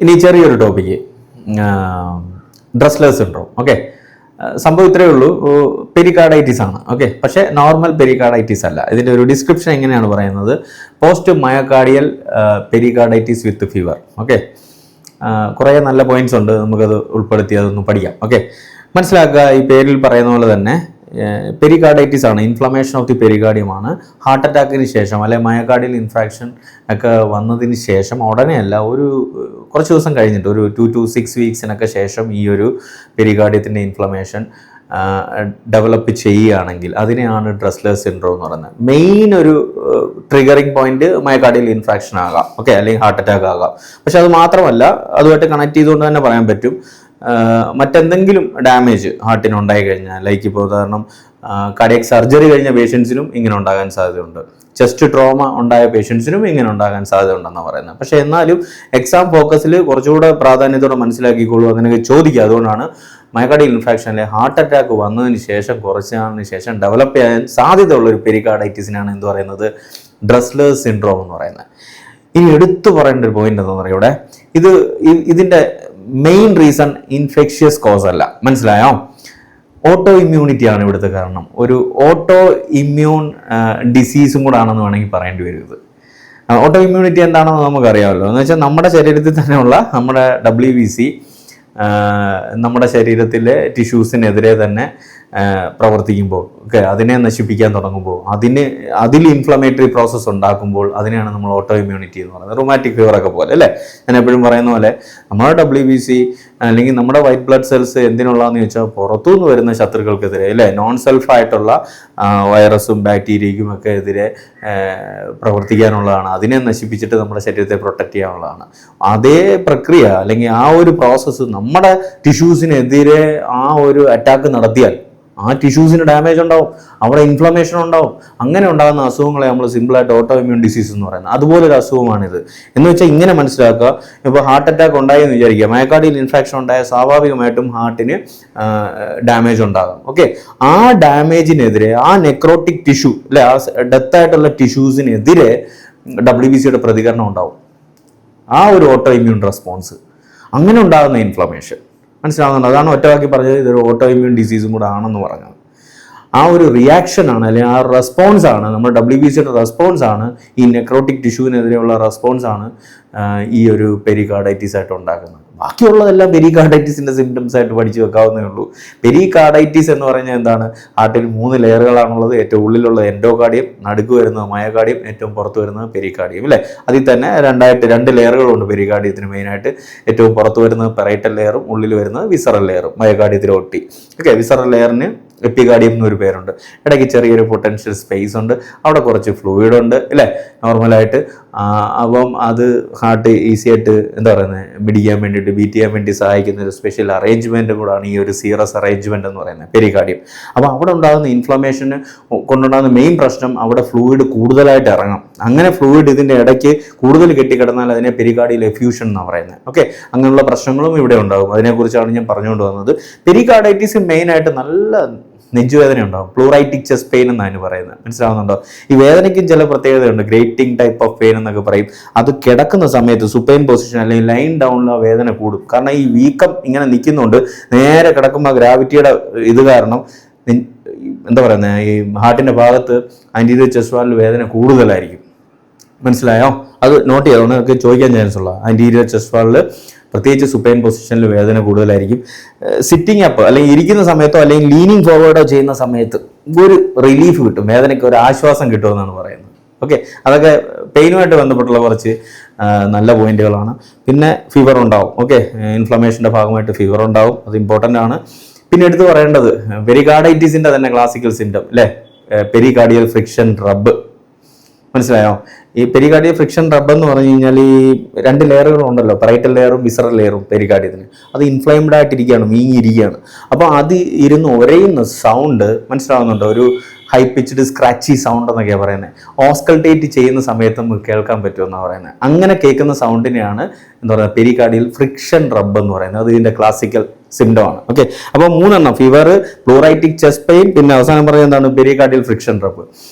ഇനി ചെറിയൊരു topic, ഡ്രസ്ലെസ് syndrome. Okay, സംഭവം ഇത്രയേ ഉള്ളൂ, പെരികാർഡൈറ്റിസ് ആണ്. ഓക്കെ, പക്ഷേ നോർമൽ പെരികാർഡൈറ്റിസ് അല്ല. ഇതിൻ്റെ ഒരു ഡിസ്ക്രിപ്ഷൻ എങ്ങനെയാണ് പറയുന്നത്? പോസ്റ്റ് മയോകാർഡിയൽ പെരികാർഡൈറ്റിസ് വിത്ത് ഫീവർ. ഓക്കെ, കുറേ നല്ല പോയിന്റ്സ് ഉണ്ട്, നമുക്കത് ഉൾപ്പെടുത്തി അതൊന്ന് പഠിക്കാം. ഓക്കെ, മനസ്സിലാക്കുക, ഈ പേരിൽ പറയുന്ന പോലെ തന്നെ പെരികാർഡൈറ്റിസ് ആണ്, ഇൻഫ്ലമേഷൻ ഓഫ് ദി പെരികാർഡിയമാണ്. ഹാർട്ട് അറ്റാക്കിന് ശേഷം അല്ലെ മയോകാർഡിയൽ ഇൻഫ്രാക്ഷൻ ഒക്കെ വന്നതിന് ശേഷം ഉടനെയല്ല, കുറച്ച് ദിവസം കഴിഞ്ഞിട്ട് ഒരു 2 to 6 വീക്സിനൊക്കെ ശേഷം ഈ ഒരു പെരികാർഡിയത്തിൻ്റെ ഇൻഫ്ലമേഷൻ ഡെവലപ്പ് ചെയ്യുകയാണെങ്കിൽ അതിനെയാണ് ഡ്രസ്ലെസ് സിൻഡ്രോം എന്ന് പറയുന്നത്. മെയിൻ ഒരു ട്രിഗറിങ് പോയിന്റ് മയോകാർഡിയൽ ഇൻഫ്രാക്ഷൻ ആകാം, ഓക്കെ, അല്ലെങ്കിൽ ഹാർട്ട് അറ്റാക്ക് ആകാം. പക്ഷെ അത് മാത്രമല്ല, അതുമായിട്ട് കണക്ട് ചെയ്തുകൊണ്ട് തന്നെ പറയാൻ പറ്റും മറ്റെന്തെങ്കിലും ഡാമേജ് ഹാർട്ടിന് ഉണ്ടായി കഴിഞ്ഞാൽ, ലൈക്ക് ഇപ്പോൾ ഉദാഹരണം കാർഡിയക് സർജറി കഴിഞ്ഞ പേഷ്യൻസിനും ഇങ്ങനെ ഉണ്ടാകാൻ സാധ്യതയുണ്ട്, ചെസ്റ്റ് ട്രോമ ഉണ്ടായ പേഷ്യൻസിനും ഇങ്ങനെ ഉണ്ടാകാൻ സാധ്യതയുണ്ടെന്നാണ് പറയുന്നത്. പക്ഷേ എന്നാലും എക്സാം ഫോക്കസിൽ കുറച്ചുകൂടെ പ്രാധാന്യത്തോടെ മനസ്സിലാക്കിക്കോളൂ, അങ്ങനെയൊക്കെ ചോദിക്കുക. അതുകൊണ്ടാണ് മയോകാർഡിയൽ ഇൻഫാക്ഷൻ അല്ലെങ്കിൽ ഹാർട്ട് അറ്റാക്ക് വന്നതിന് ശേഷം കുറച്ച് നാളിന് ശേഷം ഡെവലപ്പ് ചെയ്യാൻ സാധ്യതയുള്ള ഒരു പെരികാർഡൈറ്റിസിനാണ് എന്ത് പറയുന്നത്, ഡ്രസ്ലെസ് സിൻഡ്രോം എന്ന് പറയുന്നത്. ഇനി എടുത്തു പറയേണ്ട ഒരു പോയിന്റ് എന്താ പറയുക, ഇതിൻ്റെ മെയിൻ റീസൺ ഇൻഫെക്ഷ്യസ് കോസ് അല്ല, മനസ്സിലായോ? ഓട്ടോ ഇമ്മ്യൂണിറ്റി ആണ് ഇവിടുത്തെ കാരണം. ഒരു ഓട്ടോ ഇമ്മ്യൂൺ ഡിസീസും കൂടെ ആണെന്ന് വേണമെങ്കിൽ പറയേണ്ടി വരും ഇത്. ഓട്ടോ ഇമ്മ്യൂണിറ്റി എന്താണെന്ന് നമുക്കറിയാമല്ലോ. എന്ന് വെച്ചാൽ നമ്മുടെ ശരീരത്തിൽ തന്നെയുള്ള നമ്മുടെ WBC നമ്മുടെ ശരീരത്തിലെ ടിഷ്യൂസിനെതിരെ തന്നെ പ്രവർത്തിക്കുമ്പോൾ, ഓക്കെ, അതിനെ നശിപ്പിക്കാൻ തുടങ്ങുമ്പോൾ, അതിൽ ഇൻഫ്ലമേറ്ററി പ്രോസസ്സ് ഉണ്ടാക്കുമ്പോൾ അതിനെയാണ് നമ്മൾ ഓട്ടോ ഇമ്മ്യൂണിറ്റി എന്ന് പറയുന്നത്. റൊമാറ്റിക് ഫീവർ ഒക്കെ പോലെ അല്ലേ? ഞാൻ എപ്പോഴും പറയുന്ന പോലെ നമ്മുടെ WBC അല്ലെങ്കിൽ നമ്മുടെ വൈറ്റ് ബ്ലഡ് സെൽസ് എന്തിനുള്ളതെന്ന് ചോദിച്ചാൽ പുറത്തുനിന്ന് വരുന്ന ശത്രുക്കൾക്കെതിരെ, അല്ലേ, നോൺ സെൽഫായിട്ടുള്ള വൈറസും ബാക്ടീരിയയ്ക്കും ഒക്കെ എതിരെ പ്രവർത്തിക്കാനുള്ളതാണ്. അതിനെ നശിപ്പിച്ചിട്ട് നമ്മുടെ ശരീരത്തെ പ്രൊട്ടക്റ്റ് ചെയ്യാനുള്ളതാണ്. അതേ പ്രക്രിയ അല്ലെങ്കിൽ ആ ഒരു പ്രോസസ്സ് നമ്മുടെ ടിഷ്യൂസിനെതിരെ ആ ഒരു അറ്റാക്ക് നടത്തിയാൽ ആ ടിഷ്യൂസിന് ഡാമേജ് ഉണ്ടാവും, അവിടെ ഇൻഫ്ലമേഷൻ ഉണ്ടാവും. അങ്ങനെ ഉണ്ടാകുന്ന അസുഖങ്ങളെ നമ്മൾ സിമ്പിളായിട്ട് ഓട്ടോ ഇമ്മ്യൂൺ ഡിസീസ് എന്ന് പറയുന്നത്. അതുപോലൊരു അസുഖമാണിത്. എന്ന് വെച്ചാൽ ഇങ്ങനെ മനസ്സിലാക്കുക, ഇപ്പോൾ ഹാർട്ട് അറ്റാക്ക് ഉണ്ടായി എന്ന് വിചാരിക്കുക, മയോകാർഡിയൽ ഇൻഫെക്ഷൻ ഉണ്ടായ സ്വാഭാവികമായിട്ടും ഹാർട്ടിന് ഡാമേജ് ഉണ്ടാകും. ഓക്കെ, ആ ഡാമേജിനെതിരെ, ആ നെക്രോട്ടിക് ടിഷ്യൂ അല്ലെ, ആ ഡെത്തായിട്ടുള്ള ടിഷ്യൂസിനെതിരെ WBCയുടെ പ്രതികരണം ഉണ്ടാവും. ആ ഒരു ഓട്ടോ ഇമ്മ്യൂൺ റെസ്പോൺസ്, അങ്ങനെ ഉണ്ടാകുന്ന ഇൻഫ്ലമേഷൻ, മനസ്സിലാവുന്നുണ്ട്? അതാണ് ഒറ്റവാക്കി പറഞ്ഞത്, ഇതൊരു ഓട്ടോ ഇമ്മ്യൂൺ ഡിസീസും കൂടെ ആണെന്ന് പറഞ്ഞത്. ആ ഒരു റിയാക്ഷനാണ് അല്ലെങ്കിൽ ആ റെസ്പോൺസാണ്, നമ്മുടെ WBCയുടെ റെസ്പോൺസാണ്, ഈ നെക്രോട്ടിക് ടിഷ്യൂവിനെതിരെയുള്ള റെസ്പോൺസാണ് ഈ ഒരു പെരികാർഡൈറ്റിസ് ആയിട്ട് ഉണ്ടാക്കുന്നത്. ബാക്കിയുള്ളതെല്ലാം പെരികാർഡൈറ്റിസിൻ്റെ സിംറ്റംസ് ആയിട്ട് പഠിച്ചു വെക്കാവുന്നേ ഉള്ളൂ. പെരികാർഡൈറ്റിസ് എന്ന് പറഞ്ഞാൽ എന്താണ്? ഹാർട്ടിൽ 3 ലെയറുകളാണുള്ളത്. ഏറ്റവും ഉള്ളിലുള്ള എൻഡോകാർഡിയം, നടുക്ക് വരുന്നത് മയോകാർഡിയം, ഏറ്റവും പുറത്ത് വരുന്നത് പെരികാർഡിയം, അല്ലേ? അതിൽ തന്നെ 2 ലെയറുകളുണ്ട് പെരികാർഡിയത്തിന് മെയിനായിട്ട്. ഏറ്റവും പുറത്ത് വരുന്നത് പെറൈറ്റൽ ലെയറും ഉള്ളിൽ വരുന്നത് വിസറൽ ലെയറും, മയോകാർഡിയത്തിൽ ഒട്ടി. ഓക്കെ, വിസറൽ ലെയറിന് എപ്പികാർഡിയം എന്നൊരു പേരുണ്ട്. ഇടയ്ക്ക് ചെറിയൊരു പൊട്ടൻഷ്യൽ സ്പേസ് ഉണ്ട്, അവിടെ കുറച്ച് ഫ്ലൂയിഡ് ഉണ്ട്, അല്ലേ, നോർമലായിട്ട്. അപ്പം അത് ഹാർട്ട് ഈസി ആയിട്ട് എന്താ പറയുന്നത്, ബീറ്റ് ചെയ്യാൻ വേണ്ടി സഹായിക്കുന്ന ഒരു സ്പെഷ്യൽ അറേഞ്ച്മെൻറ്റും കൂടാണ് ഈ ഒരു സീറസ് അറേഞ്ച്മെൻറ്റ് എന്ന് പറയുന്നത്, പെരികാർഡിയം. അപ്പോൾ അവിടെ ഉണ്ടാകുന്ന ഇൻഫ്ലമേഷന് കൊണ്ടുണ്ടാകുന്ന മെയിൻ പ്രശ്നം അവിടെ ഫ്ലൂയിഡ് കൂടുതലായിട്ട് ഇറങ്ങും. അങ്ങനെ ഫ്ലൂയിഡ് ഇതിൻ്റെ ഇടയ്ക്ക് കൂടുതൽ കെട്ടിക്കിടന്നാൽ അതിനെ പെരികാർഡിയൽ എഫ്യൂഷൻ എന്നാണ് പറയുന്നത്. ഓക്കെ, അങ്ങനെയുള്ള പ്രശ്നങ്ങളും ഇവിടെ ഉണ്ടാകും. അതിനെക്കുറിച്ചാണ് ഞാൻ പറഞ്ഞുകൊണ്ട് വന്നത്. പെരികാർഡൈറ്റിസ് മെയിനായിട്ട് നല്ല നെഞ്ചുവേദന ഉണ്ടാവും, പ്ലൂറൈറ്റിക് ചെസ്റ്റ് പെയിൻ എന്നാണ് പറയുന്നത്, മനസ്സിലാവുന്നുണ്ടോ? ഈ വേദനയ്ക്കും ചില പ്രത്യേകതയുണ്ട്, ഗ്രേറ്റിംഗ് ടൈപ്പ് ഓഫ് പെയിൻ എന്നൊക്കെ പറയും. അത് കിടക്കുന്ന സമയത്ത് സുപ്പൈൻ പൊസിഷൻ അല്ലെങ്കിൽ ലൈൻ ഡൗണിൽ ആ വേദന കൂടും. കാരണം ഈ വീക്കം ഇങ്ങനെ നിൽക്കുന്നുണ്ട്, നേരെ കിടക്കുമ്പോൾ ഗ്രാവിറ്റിയുടെ ഇത് കാരണം എന്താ പറയുന്നത്, ഈ ഹാർട്ടിൻ്റെ ഭാഗത്ത് ആൻറ്റീരിയർ ചെസ്റ്റ് വാളിൽ വേദന കൂടുതലായിരിക്കും. മനസ്സിലായോ? അത് നോട്ട് ചെയ്യാം, നിങ്ങൾക്ക് ചോദിക്കാൻ ചാൻസ് ഉള്ള. ആൻറ്റീരിയർ ചെസ്റ്റ് വാളിൽ പ്രത്യേകിച്ച് സുപ്പൈൻ പൊസിഷനിൽ വേദന കൂടുതലായിരിക്കും. സിറ്റിംഗ് അപ്പ് അല്ലെങ്കിൽ ഇരിക്കുന്ന സമയത്തോ അല്ലെങ്കിൽ ലീനിങ് ഫോർവേഡോ ചെയ്യുന്ന സമയത്ത് ഒരു റിലീഫ് കിട്ടും, വേദനയ്ക്ക് ഒരു ആശ്വാസം കിട്ടുമെന്നാണ് പറയുന്നത്. ഓക്കെ, അതൊക്കെ പെയിനുമായിട്ട് ബന്ധപ്പെട്ടുള്ള കുറച്ച് നല്ല പോയിന്റുകളാണ്. പിന്നെ ഫീവർ ഉണ്ടാവും. ഓക്കെ, ഇൻഫ്ലമേഷൻ്റെ ഭാഗമായിട്ട് ഫീവർ ഉണ്ടാവും, അത് ഇമ്പോർട്ടൻ്റ് ആണ്. പിന്നെ എടുത്ത് പറയേണ്ടത് പെരികാർഡൈറ്റിസിൻ്റെ തന്നെ ക്ലാസിക്കൽ സിംറ്റം അല്ലേ, പെരികാർഡിയൽ ഫ്രിക്ഷൻ റബ്ബ്. മനസ്സിലായോ? ഈ പെരികാർഡിയൽ ഫ്രിക്ഷൻ റബ്ബ് എന്ന് പറഞ്ഞു കഴിഞ്ഞാൽ ഈ 2 ലെയറുകളുണ്ടല്ലോ, പെറൈറ്റൽ ലെയറും വിസറൽ ലെയറും പെരികാർഡിയത്തിന്. അത് ഇൻഫ്ലൈംഡ് ആയിട്ടിരിക്കുകയാണ്, വീങ്ങിയിരിക്കുകയാണ്. അപ്പോൾ അത് ഇരുന്ന് ഒരയുന്ന സൗണ്ട് മനസ്സിലാവുന്നുണ്ടോ? ഒരു ഹൈ പിച്ച്ഡ് സ്ക്രാച്ചി സൗണ്ട് എന്നൊക്കെയാണ് പറയുന്നത്. ഓസ്കൾട്ടേറ്റ് ചെയ്യുന്ന സമയത്ത് നമുക്ക് കേൾക്കാൻ പറ്റുമെന്നാണ് പറയുന്നത്. അങ്ങനെ കേൾക്കുന്ന സൗണ്ടിനെയാണ് എന്താ പറയുക, പെരികാർഡിയൽ ഫ്രിക്ഷൻ റബ്ബ് എന്ന് പറയുന്നത്. അത് ഇതിൻ്റെ ക്ലാസിക്കൽ സിംറ്റം ആണ്. ഓക്കെ, അപ്പോൾ 3 ഫീവർ, പ്ലൂറൈറ്റിക് ചെസ്റ്റ് പെയിൻ, പിന്നെ അവസാനം പറയുന്നത് എന്താണ്, പെരികാർഡിയൽ ഫ്രിക്ഷൻ റബ്ബ്.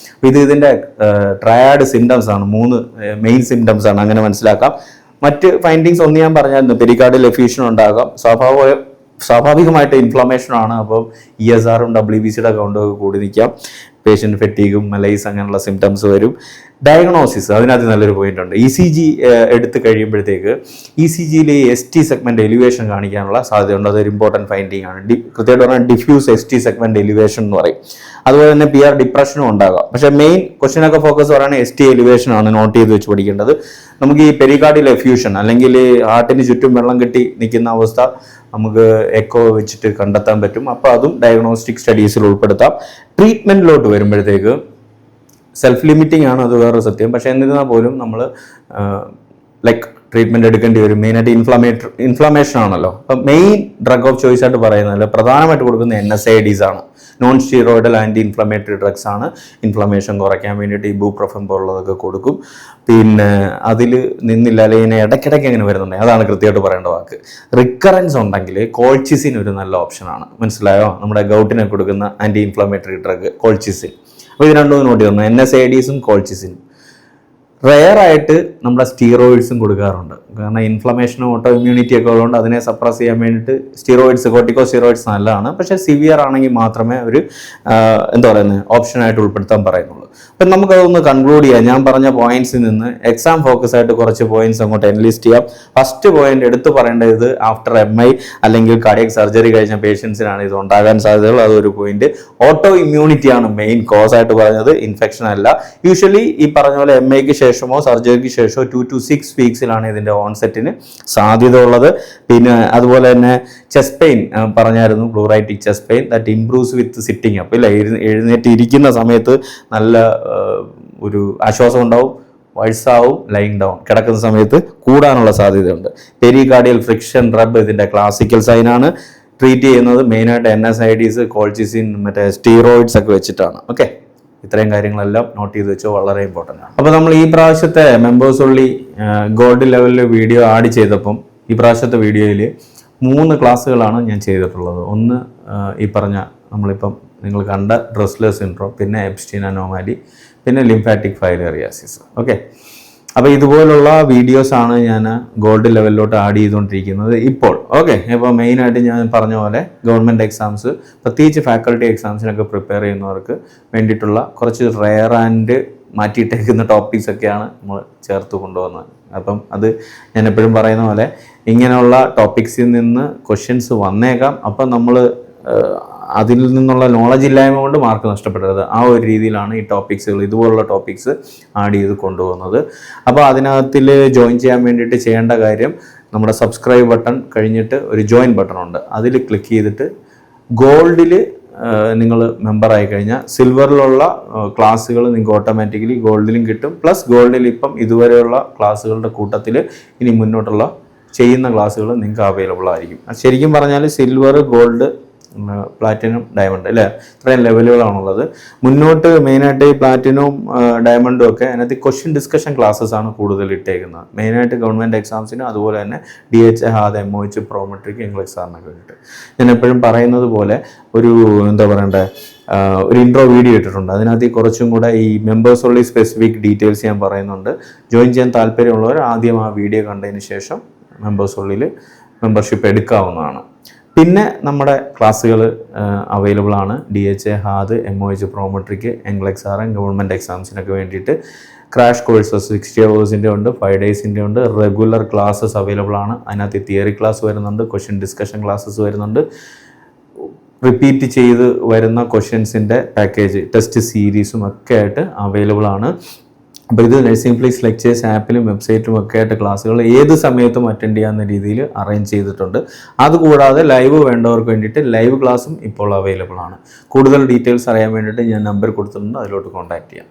ഇതിൻ്റെ ട്രയാഡ് സിംറ്റംസ് ആണ്, 3 മെയിൻ സിംറ്റംസ് ആണ്, അങ്ങനെ മനസ്സിലാക്കാം. മറ്റ് ഫൈൻഡിങ്സ് ഒന്ന് ഞാൻ പറഞ്ഞായിരുന്നു, പെരികാർഡിയൽ എഫ്യൂഷൻ ഉണ്ടാകാം, സ്വാഭാവികമായിട്ട് ഇൻഫ്ലമേഷൻ ആണ്. അപ്പോൾ ESRും WBCയുടെ കൗണ്ടൊക്കെ കൂടി നിൽക്കാം, പേഷ്യൻ്റ് ഫെറ്റീഗും മലൈസ് അങ്ങനെയുള്ള സിംറ്റംസ് വരും. ഡയഗ്നോസിസ്, അതിനകത്ത് നല്ലൊരു പോയിന്റ് ഉണ്ട്. ECG എടുത്ത് കഴിയുമ്പോഴത്തേക്ക് ECGയിൽ ST സെഗ്മെന്റ് എലിവേഷൻ കാണിക്കാനുള്ള സാധ്യതയുണ്ട്. അതൊരു ഇമ്പോർട്ടൻറ്റ് ഫൈൻഡിങ് ആണ്. കൃത്യമായിട്ട് പറഞ്ഞാൽ ഡിഫ്യൂസ് ST സെഗ്മെന്റ് എലിവേഷൻ എന്ന് പറയും. അതുപോലെ തന്നെ PR ഡിപ്രഷനും ഉണ്ടാകാം. പക്ഷേ മെയിൻ ക്വസ്റ്റ്യനൊക്കെ ഫോക്കസ് പറയുന്നത് ST എലിവേഷൻ ആണ് നോട്ട് ചെയ്ത് വെച്ച് പഠിക്കേണ്ടത്. നമുക്ക് ഈ പെരികാർഡിയൽ എഫ്യൂഷൻ അല്ലെങ്കിൽ ഹാർട്ടിന് ചുറ്റും വെള്ളം കെട്ടി നിൽക്കുന്ന അവസ്ഥ നമുക്ക് എക്കോ വെച്ചിട്ട് കണ്ടെത്താൻ പറ്റും. അപ്പോൾ അതും ഡയഗ്നോസ്റ്റിക് സ്റ്റഡീസിൽ ഉൾപ്പെടുത്താം. ട്രീറ്റ്മെൻറ്റിലോട്ട് വരുമ്പോഴത്തേക്ക് സെൽഫ് ലിമിറ്റിംഗ് ആണ്, അത് വേറെ സത്യം. പക്ഷേ എന്നിരുന്നാൽ പോലും നമ്മൾ ട്രീറ്റ്മെൻറ്റ് എടുക്കേണ്ടി വരും. മെയിനായിട്ട് ഇൻഫ്ലമേഷൻ ആണല്ലോ. അപ്പം മെയിൻ ഡ്രഗ് ഓഫ് ചോയ്സ് ആയിട്ട് പറയുന്നത് പ്രധാനമായിട്ട് കൊടുക്കുന്ന NSAIDs ആണ്. Non steroidal anti inflammatory drugs ആണ്. ഇൻഫ്ലമേഷൻ കുറയ്ക്കാൻ വേണ്ടിയിട്ട് ഇബുപ്രോഫൻ പോലുള്ളതൊക്കെ കൊടുക്കും. പിന്നെ അതിൽ നിന്നില്ല, അല്ലെങ്കിൽ ഇടയ്ക്കിടയ്ക്ക് അങ്ങനെ വരുന്നുണ്ട്, അതാണ് കൃത്യമായിട്ട് പറയേണ്ട വാക്ക്. റിക്കറൻസ് ഉണ്ടെങ്കിൽ കോൾച്ചിസിൻ ഒരു നല്ല ഓപ്ഷനാണ്. മനസ്സിലായോ? നമ്മുടെ ഗൗട്ടിനെ കൊടുക്കുന്ന ആൻറ്റി ഇൻഫ്ലമേറ്ററി ഡ്രഗ് കോൾച്ചിസിൻ. അപ്പോൾ ഇത് രണ്ടും നോട്ട് ചെയ്യുന്നു, NSAIDsഉം കോൾച്ചിസിനും. റെയറായിട്ട് നമ്മുടെ സ്റ്റീറോയിഡ്സും കൊടുക്കാറുണ്ട്. കാരണം ഇൻഫ്ലമേഷനും ഓട്ടോ ഇമ്മ്യൂണിറ്റി ഒക്കെ ഉള്ളതുകൊണ്ട് അതിനെ സപ്രസ് ചെയ്യാൻ വേണ്ടിയിട്ട് സ്റ്റീറോയിഡ്സ്, കോർട്ടിക്കോസ്റ്റീറോയിഡ്സ് നല്ലതാണ്. പക്ഷേ സിവിയർ ആണെങ്കിൽ മാത്രമേ ഒരു ഓപ്ഷനായിട്ട് ഉൾപ്പെടുത്താൻ പറയുന്നുള്ളൂ. അപ്പം നമുക്കതൊന്ന് കൺക്ലൂഡ് ചെയ്യാം. ഞാൻ പറഞ്ഞ പോയിന്റ്സിൽ നിന്ന് എക്സാം ഫോക്കസ് ആയിട്ട് കുറച്ച് പോയിന്റ്സ് അങ്ങോട്ട് എൻലിസ്റ്റ് ചെയ്യാം. ഫസ്റ്റ് പോയിന്റ് എടുത്തു പറയേണ്ടത് ആഫ്റ്റർ MI അല്ലെങ്കിൽ കാർഡിയക് സർജറി കഴിഞ്ഞ പേഷ്യൻസിനാണ് ഇത് ഉണ്ടാകാൻ സാധ്യതകൾ. അതൊരു പോയിന്റ്. ഓട്ടോ ഇമ്മ്യൂണിറ്റി ആണ് മെയിൻ കോസ് ആയിട്ട് പറഞ്ഞത്, ഇൻഫെക്ഷൻ അല്ല. യൂഷ്വലി ഈ പറഞ്ഞ പോലെ MIക്ക് ശേഷമോ സർജറിക്ക് ശേഷമോ 2 to 6 വീക്സിലാണ് ഇതിൻ്റെ ഓൺസെറ്റിന് സാധ്യത ഉള്ളത്. പിന്നെ അതുപോലെ തന്നെ ചെസ്റ്റ് പെയിൻ പറഞ്ഞായിരുന്നു, pleuritic chest pain that improves with sitting up. ഇല്ല, എഴുന്നേറ്റ് ഇരിക്കുന്ന സമയത്ത് നല്ല ഒരു ആശ്വാസം ഉണ്ടാവും, വയസ്സാവും, ലൈങ് ഡൗൺ കിടക്കുന്ന സമയത്ത് കൂടാനുള്ള സാധ്യതയുണ്ട്. പെരികാർഡിയൽ ഫ്രിക്ഷൻ റബ് ഇതിൻ്റെ ക്ലാസിക്കൽ സൈനാണ്. ട്രീറ്റ് ചെയ്യുന്നത് മെയിനായിട്ട് NSAIDs, കോൾച്ചിസിൻ, മറ്റേ സ്റ്റീറോയിഡ്സ് ഒക്കെ വെച്ചിട്ടാണ്. ഓക്കെ, ഇത്രയും കാര്യങ്ങളെല്ലാം നോട്ട് ചെയ്ത് വെച്ചോ, വളരെ ഇമ്പോർട്ടൻ്റ് ആണ്. അപ്പോൾ നമ്മൾ ഈ പ്രാവശ്യത്തെ മെമ്പേഴ്സ് ഉള്ളി ഗോൾഡ് ലെവലിൽ വീഡിയോ ആഡ് ചെയ്തപ്പം ഈ പ്രാവശ്യത്തെ വീഡിയോയിൽ 3 ക്ലാസ്സുകളാണ് ഞാൻ ചെയ്തിട്ടുള്ളത്. ഒന്ന് ഈ പറഞ്ഞ നമ്മളിപ്പം നിങ്ങൾ കണ്ട ഡ്രസ്ലെസ് സിൻഡ്രോം, പിന്നെ എപ്സ്റ്റീൻ അനോമാലി, പിന്നെ ലിംഫാറ്റിക് ഫൈലേറിയാസിസ്. ഓക്കെ, അപ്പോൾ ഇതുപോലുള്ള വീഡിയോസാണ് ഞാൻ ഗോൾഡ് ലെവലിലോട്ട് ആഡ് ചെയ്തുകൊണ്ടിരിക്കുന്നത് ഇപ്പോൾ. ഓക്കെ, ഇപ്പോൾ മെയിനായിട്ട് ഞാൻ പറഞ്ഞ പോലെ ഗവൺമെൻറ് എക്സാംസ്, പ്രത്യേകിച്ച് ഫാക്കൽറ്റി എക്സാംസിനൊക്കെ പ്രിപ്പയർ ചെയ്യുന്നവർക്ക് വേണ്ടിയിട്ടുള്ള കുറച്ച് റെയർ ആൻഡ് മാറ്റിയിട്ടേക്കുന്ന ടോപ്പിക്സ് ഒക്കെയാണ് നമ്മൾ ചേർത്ത് കൊണ്ടുവന്നത്. അപ്പം അത് ഞാൻ എപ്പോഴും പറയുന്ന പോലെ ഇങ്ങനെയുള്ള ടോപ്പിക്സിൽ നിന്ന് ക്വസ്റ്റ്യൻസ് വന്നേക്കാം. അപ്പം നമ്മൾ അതിൽ നിന്നുള്ള നോളജ് ഇല്ലായ്മ കൊണ്ട് മാർക്ക് നഷ്ടപ്പെടരുത്. ആ ഒരു രീതിയിലാണ് ഈ ടോപ്പിക്സുകൾ, ഇതുപോലുള്ള ടോപ്പിക്സ് ആഡ് ചെയ്ത് കൊണ്ടുപോകുന്നത്. അപ്പോൾ അതിനകത്തിൽ ജോയിൻ ചെയ്യാൻ വേണ്ടിയിട്ട് ചെയ്യേണ്ട കാര്യം, നമ്മുടെ സബ്സ്ക്രൈബ് ബട്ടൺ കഴിഞ്ഞിട്ട് ഒരു ജോയിൻ ബട്ടൺ ഉണ്ട്, അതിൽ ക്ലിക്ക് ചെയ്തിട്ട് ഗോൾഡിൽ നിങ്ങൾ മെമ്പറായി കഴിഞ്ഞാൽ സിൽവറിലുള്ള ക്ലാസ്സുകൾ നിങ്ങൾക്ക് ഓട്ടോമാറ്റിക്കലി ഗോൾഡിലും കിട്ടും. പ്ലസ് ഗോൾഡിൽ ഇപ്പം ഇതുവരെയുള്ള ക്ലാസ്സുകളുടെ കൂട്ടത്തിൽ ഇനി മുന്നോട്ടുള്ള ചെയ്യുന്ന ക്ലാസ്സുകൾ നിങ്ങൾക്ക് അവൈലബിൾ ആയിരിക്കും. ശരിക്കും പറഞ്ഞാൽ സിൽവർ, ഗോൾഡ്, പ്ലാറ്റിനം, ഡയമണ്ട് അല്ലേ, ഇത്രയും ലെവലുകളാണുള്ളത്. മുന്നോട്ട് മെയിനായിട്ട് ഈ പ്ലാറ്റിനവും ഡയമണ്ടും ഒക്കെ അതിനകത്ത് ക്വസ്റ്റ്യൻ ഡിസ്കഷൻ ക്ലാസ്സസ് ആണ് കൂടുതൽ ഇട്ടേക്കുന്നത്. മെയിനായിട്ട് ഗവൺമെൻറ് എക്സാംസിനും അതുപോലെ തന്നെ DHA, HAD, MOH, Prometric, English സാറിനൊക്കെ വേണ്ടിയിട്ട്. ഞാൻ എപ്പോഴും പറയുന്നത് പോലെ ഒരു ഒരു ഇൻട്രോ വീഡിയോ ഇട്ടിട്ടുണ്ട്. അതിനകത്ത് കുറച്ചും കൂടെ ഈ മെമ്പേഴ്സ് ഉള്ള സ്പെസിഫിക് ഡീറ്റെയിൽസ് ഞാൻ പറയുന്നുണ്ട്. ജോയിൻ ചെയ്യാൻ താല്പര്യമുള്ളവർ ആദ്യം ആ വീഡിയോ കണ്ടതിന് ശേഷം മെമ്പേഴ്സ് ഉള്ളിൽ മെമ്പർഷിപ്പ് എടുക്കാവുന്നതാണ്. പിന്നെ നമ്മുടെ ക്ലാസ്സുകൾ അവൈലബിൾ ആണ്. DHA, HAD, MOH, Prometric, ENGLEX-RM government എക്സാംസിനൊക്കെ വേണ്ടിയിട്ട് ക്രാഷ് കോഴ്സസ് 60 hours ഉണ്ട്, 5 days ഉണ്ട്. റെഗുലർ ക്ലാസ്സസ് അവൈലബിൾ ആണ്. അതിനകത്ത് തിയറി ക്ലാസ് വരുന്നുണ്ട്, ക്വസ്റ്റ്യൻ ഡിസ്കഷൻ ക്ലാസ്സസ് വരുന്നുണ്ട്, റിപ്പീറ്റ് ചെയ്ത് വരുന്ന ക്വസ്റ്റ്യൻസിൻ്റെ പാക്കേജ്, ടെസ്റ്റ് സീരീസും ഒക്കെ ആയിട്ട് അവൈലബിൾ ആണ്. അപ്പോൾ ഇത് നഴ്സിംഗ് പ്ലീസ് ലെക്ചേഴ്സ് ആപ്പിലും വെബ്സൈറ്റിലും ഒക്കെ ആയിട്ട് ക്ലാസ്സുകൾ ഏത് സമയത്തും അറ്റൻഡ് ചെയ്യാവുന്ന രീതിയിൽ അറേഞ്ച് ചെയ്തിട്ടുണ്ട്. അതുകൂടാതെ ലൈവ് വേണ്ടവർക്ക് വേണ്ടിയിട്ട് ലൈവ് ക്ലാസ്സും ഇപ്പോൾ അവൈലബിൾ ആണ്. കൂടുതൽ ഡീറ്റെയിൽസ് അറിയാൻ വേണ്ടിയിട്ട് ഞാൻ നമ്പർ കൊടുത്തിട്ടുണ്ട്, അതിലോട്ട് കോൺടാക്ട് ചെയ്യാം.